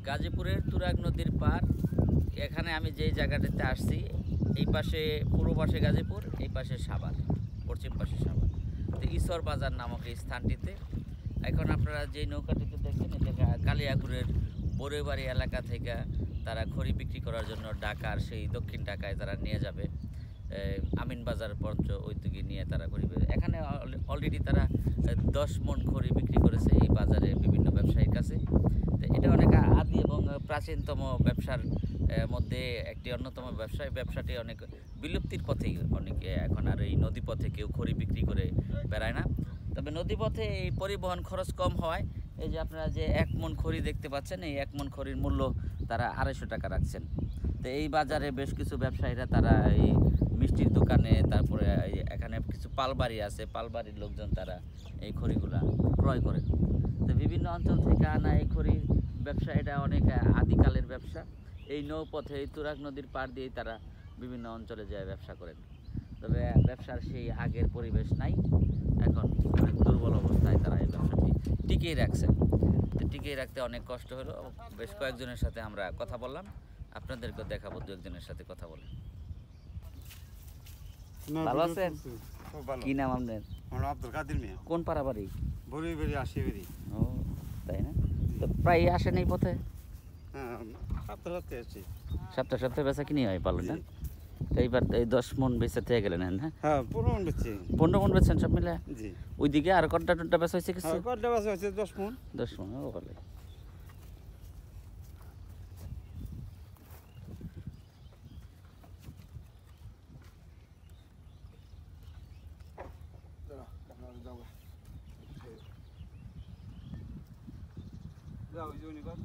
গাজীপুরের তুরাগ নদীর পার। এখানে আমি যেই জায়গাটাতে আসছি, এই পাশে পূর্ব পাশে গাজীপুর, এই পাশে সাভার, পশ্চিম পাশে সাভার। তো ঈশ্বর বাজার নামক এই স্থানটিতে এখন আপনারা যেই নৌকাটিতে দেখবেন, এটা কালিয়াকুরের বড়ুইবাড়ি এলাকা থেকে তারা খড়ি বিক্রি করার জন্য ঢাকার সেই দক্ষিণ ঢাকায় তারা নিয়ে যাবে। আমিনবাজার পর্যন্ত ওই দিকে নিয়ে তারা খড়ি, এখানে অলরেডি তারা 10 মণ খড়ি বিক্রি করেছে এই বাজারে বিভিন্ন ব্যবসায়ীর কাছে। তো এটা অনেক আদি এবং প্রাচীনতম ব্যবসার মধ্যে একটি অন্যতম ব্যবসা। এই ব্যবসাটি অনেক বিলুপ্তির পথেই, অনেকে এখন আর এই নদীপথে কেউ খড়ি বিক্রি করে বেড়ায় না। তবে নদীপথে এই পরিবহন খরচ কম হওয়ায় এই যে আপনারা যে 1 মণ খড়ি দেখতে পাচ্ছেন, এই 1 মণ খড়ির মূল্য তারা 250 টাকা রাখছেন। তো এই বাজারে বেশ কিছু ব্যবসায়ীরা তারা এই মিষ্টির দোকানে, তারপরে এখানে কিছু পালবাড়ি আছে, পালবাড়ির লোকজন তারা এই খড়িগুলা ক্রয় করেন। তো বিভিন্ন অঞ্চল থেকে আনা এই খড়ির ব্যবসা, এটা অনেক আদিকালের ব্যবসা। এই নৌপথে, এই তুরাগ নদীর পাড় দিয়েই তারা বিভিন্ন অঞ্চলে যায় ব্যবসা করেন। তবে ব্যবসার সেই আগের পরিবেশ নাই, এখন অনেক দুর্বল অবস্থায় তারা এই ব্যবসাটি টিকিয়ে রাখছে। তো টিকিয়ে রাখতে অনেক কষ্ট হলো। বেশ কয়েকজনের সাথে আমরা কথা বললাম, আপনাদেরকেও দেখাবো 2-1 জনের সাথে কথা বলে। ভালো আছেন? কি নাম আপনার? আব্দুল কাদের মিয়া। কোন পাড়া বাড়ি? বড়ুইবাড়ি আশিবাড়ি। ও তাই না? তো প্রায় আসেন এই পথে? হ্যাঁ, সপ্তাহে আসছি। সপ্তাহে সপ্তাহে বেচা কিনি হয় পারলেন না? তো এইবার এই 10 মণ বেচা থেকে গেলেন। হ্যাঁ, হ্যাঁ, 15 মণ বেচছি। 15 মণ বেচছেন সব মিলে? জি। ওইদিকে আর কটা টটা বেচা হয়েছে কিছু? কয়টা বেচা হয়েছে? 10 মণ। 10 মণ, ও ভালো। যাও, জনি কত